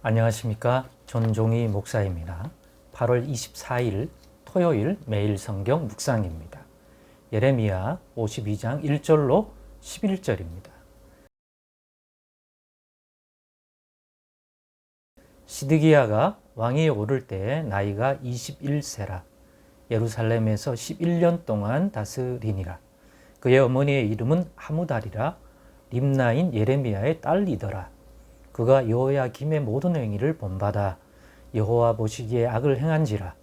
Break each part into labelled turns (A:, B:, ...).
A: 안녕하십니까. 전종희 목사입니다. 8월 24일 토요일 매일 성경 묵상입니다. 예레미야 52장 1절로 11절입니다. 시드기야가 왕위에 오를 때에 나이가 21세라. 예루살렘에서 11년 동안 다스리니라. 그의 어머니의 이름은 하무달이라. 림나인 예레미야의 딸이더라. 그가 여호야김의 모든 행위를 본받아 여호와 보시기에 악을 행한지라.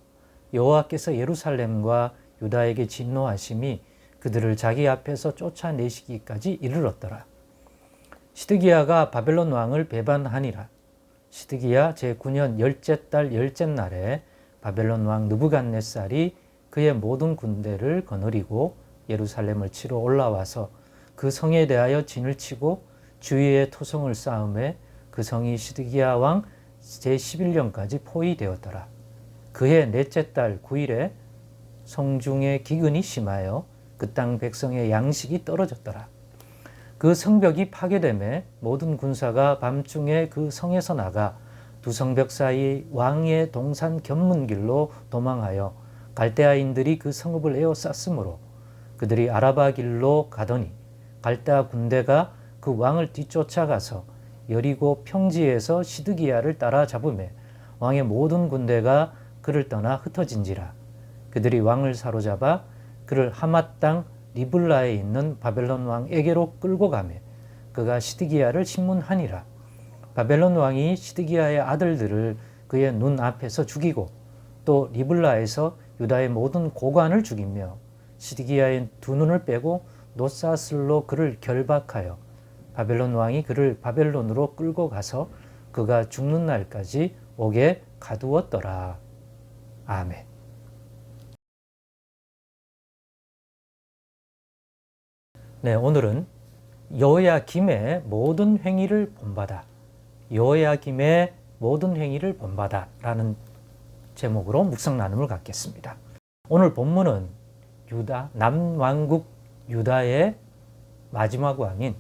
A: 여호와께서 예루살렘과 유다에게 진노하심이 그들을 자기 앞에서 쫓아내시기까지 이르렀더라. 시드기야가 바벨론 왕을 배반하니라. 시드기야 제9년 열째 달 열째 날에 바벨론 왕 느부갓네살이 그의 모든 군대를 거느리고 예루살렘을 치러 올라와서 그 성에 대하여 진을 치고 주위에 토성을 쌓음에 그 성이 시드기야 왕 제11년까지 포위되었더라. 그해 넷째 달 9일에 성중에 기근이 심하여 그 땅 백성의 양식이 떨어졌더라. 그 성벽이 파괴되매 모든 군사가 밤중에 그 성에서 나가 두 성벽 사이 왕의 동산 견문길로 도망하여 갈대아인들이 그 성읍을 에워쌌으므로 그들이 아라바 길로 가더니 갈대아 군대가 그 왕을 뒤쫓아가서 여리고 평지에서 시드기야를 따라잡으매 왕의 모든 군대가 그를 떠나 흩어진지라. 그들이 왕을 사로잡아 그를 하맛 땅 리블라에 있는 바벨론 왕에게로 끌고 가매 그가 시드기야를 심문하니라. 바벨론 왕이 시드기야의 아들들을 그의 눈 앞에서 죽이고 또 리블라에서 유다의 모든 고관을 죽이며 시드기야의 두 눈을 빼고 놋사슬로 그를 결박하여 바벨론 왕이 그를 바벨론으로 끌고 가서 그가 죽는 날까지 옥에 가두었더라. 아멘. 네, 오늘은 여호야김의 모든 행위를 본받아, 여호야김의 모든 행위를 본받아 라는 제목으로 묵상 나눔을 갖겠습니다. 오늘 본문은 남왕국 유다의 마지막 왕인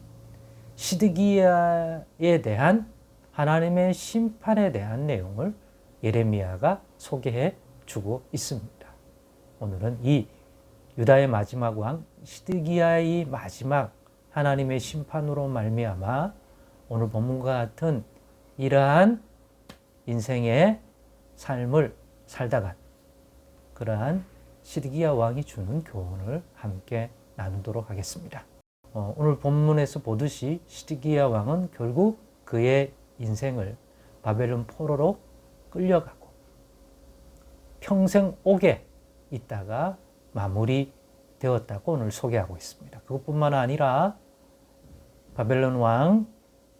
A: 시드기야에 대한 하나님의 심판에 대한 내용을 예레미야가 소개해 주고 있습니다. 오늘은 이 유다의 마지막 왕 시드기야의 마지막 하나님의 심판으로 말미암아 오늘 본문과 같은 이러한 인생의 삶을 살다간 그러한 시드기야 왕이 주는 교훈을 함께 나누도록 하겠습니다. 오늘 본문에서 보듯이 시드기야 왕은 결국 그의 인생을 바벨론 포로로 끌려가고 평생 옥에 있다가 마무리되었다고 오늘 소개하고 있습니다. 그것뿐만 아니라 바벨론 왕에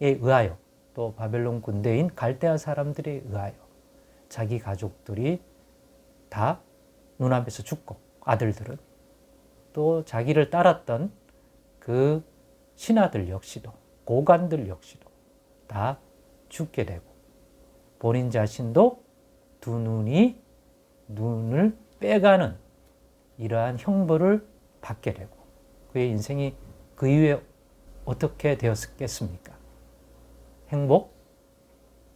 A: 의하여 또 바벨론 군대인 갈대아 사람들에 의하여 자기 가족들이 다 눈앞에서 죽고 아들들은 또 자기를 따랐던 그 신하들 역시도 고관들 역시도 다 죽게 되고 본인 자신도 두 눈을 빼가는 이러한 형벌을 받게 되고 그의 인생이 그 이후에 어떻게 되었겠습니까? 행복?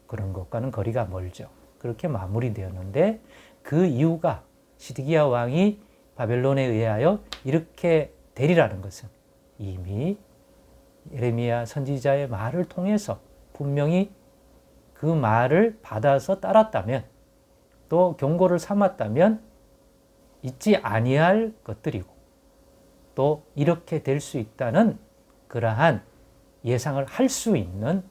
A: 그런 것과는 거리가 멀죠. 그렇게 마무리되었는데 그 이유가 시드기야 왕이 바벨론에 의하여 이렇게 되리라는 것은 이미 예레미야 선지자의 말을 통해서 분명히 그 말을 받아서 따랐다면 또 경고를 삼았다면 잊지 아니할 것들이고 또 이렇게 될 수 있다는 그러한 예상을 할 수 있는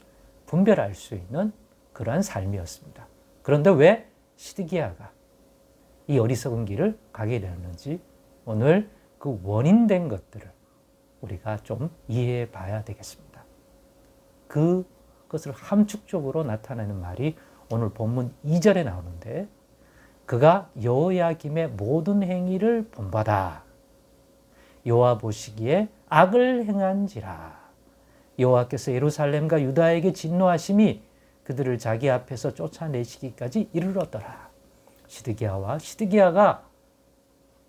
A: 분별할 수 있는 그러한 삶이었습니다. 그런데 왜 시드기야가 이 어리석은 길을 가게 되었는지 오늘 그 원인된 것들을 우리가 좀 이해해 봐야 되겠습니다. 그것을 함축적으로 나타내는 말이 오늘 본문 2절에 나오는데 그가 여호야김의 모든 행위를 본받아 여호와 보시기에 악을 행한지라. 여호와께서 예루살렘과 유다에게 진노하심이 그들을 자기 앞에서 쫓아내시기까지 이르렀더라. 시드기야가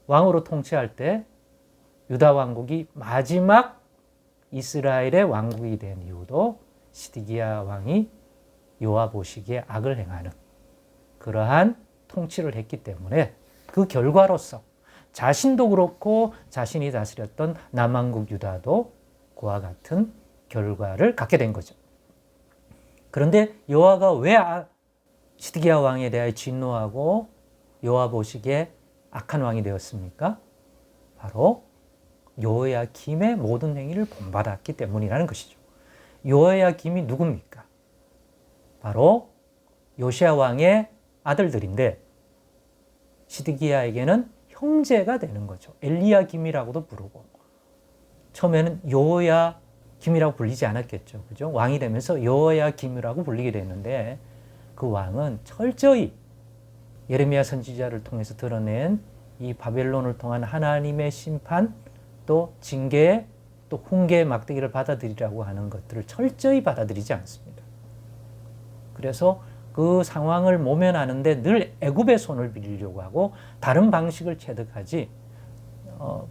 A: 왕으로 통치할 때 유다 왕국이 마지막 이스라엘의 왕국이 된 이유도 시드기야 왕이 여호와 보시기에 악을 행하는 그러한 통치를 했기 때문에 그 결과로서 자신도 그렇고 자신이 다스렸던 남왕국 유다도 그와 같은 결과를 갖게 된 거죠. 그런데 여호와가 왜 시드기야 왕에 대하여 진노하고 여호와 보시기에 악한 왕이 되었습니까? 바로 여호야김의 모든 행위를 본받았기 때문이라는 것이죠. 여호야김이 누굽니까? 바로 요시야 왕의 아들들인데 시드기야에게는 형제가 되는 거죠. 엘리야김이라고도 부르고 처음에는 여호야김이라고 불리지 않았겠죠. 그죠? 왕이 되면서 여호야김이라고 불리게 됐는데 그 왕은 철저히 예레미야 선지자를 통해서 드러낸 이 바벨론을 통한 하나님의 심판 또 징계 또 훈계의 막대기를 받아들이라고 하는 것들을 철저히 받아들이지 않습니다. 그래서 그 상황을 모면하는데 늘 애굽의 손을 빌리려고 하고 다른 방식을 체득하지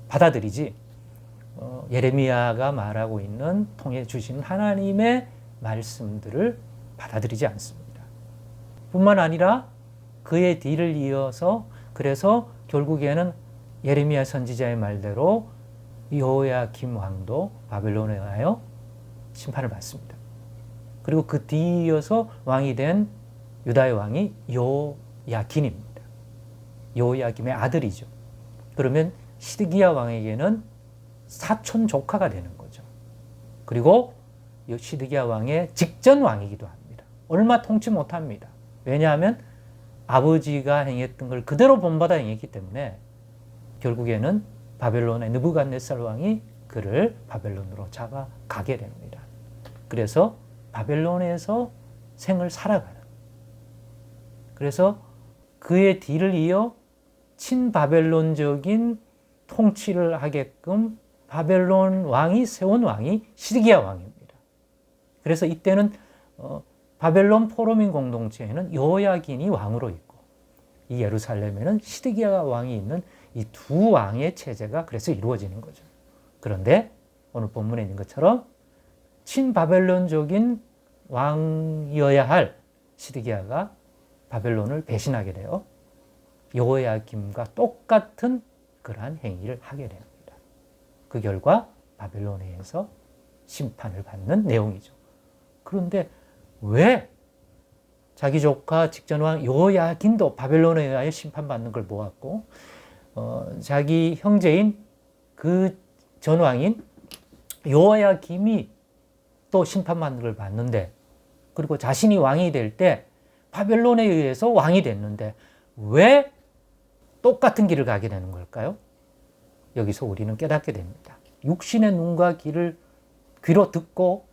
A: 받아들이지 예레미야가 말하고 있는 통해 주신 하나님의 말씀들을 받아들이지 않습니다. 뿐만 아니라 그의 뒤를 이어서 그래서 결국에는 예레미야 선지자의 말대로 여호야김 왕도 바벨론에 의하여 심판을 받습니다. 그리고 그 뒤에 이어서 왕이 된 유다의 왕이 여호야긴입니다. 여호야김의 아들이죠. 그러면 시드기야 왕에게는 사촌 조카가 되는 거죠. 그리고 시드기야 왕의 직전 왕이기도 합니다. 얼마 통치 못합니다. 왜냐하면 아버지가 행했던 걸 그대로 본받아 행했기 때문에 결국에는 바벨론의 느부갓네살 왕이 그를 바벨론으로 잡아가게 됩니다. 그래서 바벨론에서 생을 살아가는 그래서 그의 뒤를 이어 친바벨론적인 통치를 하게끔 바벨론 왕이 세운 왕이 시드기야 왕입니다. 그래서 이때는 바벨론 포로민 공동체에는 여호야긴이 왕으로 있고 이 예루살렘에는 시드기야 왕이 있는 이 두 왕의 체제가 그래서 이루어지는 거죠. 그런데 오늘 본문에 있는 것처럼 친바벨론적인 왕이어야 할 시드기야가 바벨론을 배신하게 되어 여호야김과 똑같은 그러한 행위를 하게 됩니다. 그 결과 바벨론에서 심판을 받는 내용이죠. 그런데 왜 자기 조카 직전왕 여호야긴도 바벨론에 의하여 심판받는 걸 보았고 자기 형제인 그 전왕인 여호야김이 또 심판받는 걸 봤는데 그리고 자신이 왕이 될 때 바벨론에 의해서 왕이 됐는데 왜 똑같은 길을 가게 되는 걸까요? 여기서 우리는 깨닫게 됩니다. 육신의 눈과 귀로 듣고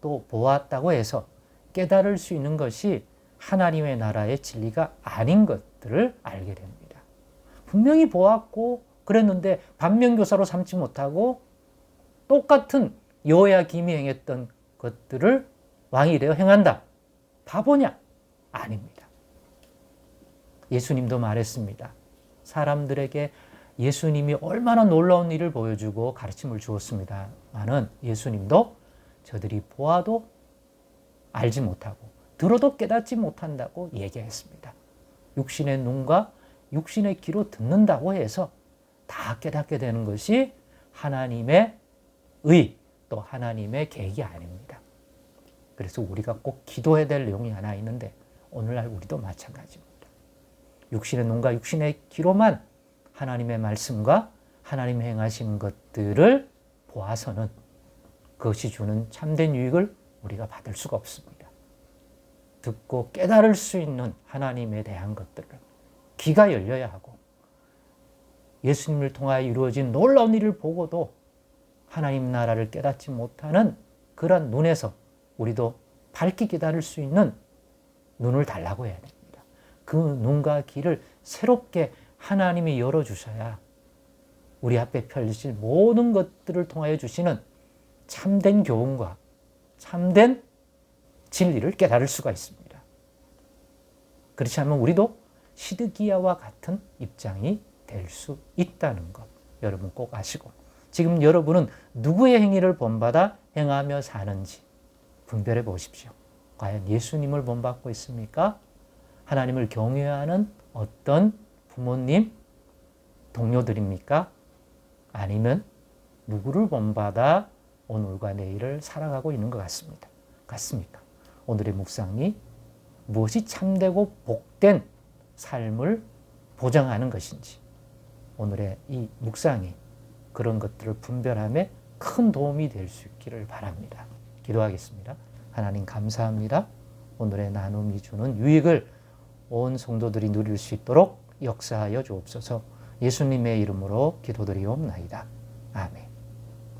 A: 또 보았다고 해서 깨달을 수 있는 것이 하나님의 나라의 진리가 아닌 것들을 알게 됩니다. 분명히 보았고 그랬는데 반면교사로 삼지 못하고 똑같은 여호야김이 행했던 것들을 왕이 되어 행한다. 바보냐? 아닙니다. 예수님도 말했습니다. 사람들에게 예수님이 얼마나 놀라운 일을 보여주고 가르침을 주었습니다마는 예수님도 저들이 보아도 알지 못하고 들어도 깨닫지 못한다고 얘기했습니다. 육신의 눈과 육신의 귀로 듣는다고 해서 다 깨닫게 되는 것이 하나님의 또 하나님의 계획이 아닙니다. 그래서 우리가 꼭 기도해야 될 내용이 하나 있는데 오늘날 우리도 마찬가지입니다. 육신의 눈과 육신의 귀로만 하나님의 말씀과 하나님의 행하신 것들을 보아서는 그것이 주는 참된 유익을 우리가 받을 수가 없습니다. 듣고 깨달을 수 있는 하나님에 대한 것들을 귀가 열려야 하고 예수님을 통하여 이루어진 놀라운 일을 보고도 하나님 나라를 깨닫지 못하는 그런 눈에서 우리도 밝게 깨달을 수 있는 눈을 달라고 해야 됩니다. 그 눈과 귀를 새롭게 하나님이 열어주셔야 우리 앞에 펼칠 모든 것들을 통하여 주시는 참된 교훈과 참된 진리를 깨달을 수가 있습니다. 그렇지 않으면 우리도 시드기야와 같은 입장이 될 수 있다는 것 여러분 꼭 아시고 지금 여러분은 누구의 행위를 본받아 행하며 사는지 분별해 보십시오. 과연 예수님을 본받고 있습니까? 하나님을 경외하는 어떤 부모님, 동료들입니까? 아니면 누구를 본받아 오늘과 내일을 살아가고 있는 것 같습니까? 오늘의 묵상이 무엇이 참되고 복된 삶을 보장하는 것인지, 오늘의 이 묵상이 그런 것들을 분별함에 큰 도움이 될 수 있기를 바랍니다. 기도하겠습니다. 하나님 감사합니다. 오늘의 나눔이 주는 유익을 온 성도들이 누릴 수 있도록 역사하여 주옵소서. 예수님의 이름으로 기도드리옵나이다. 아멘.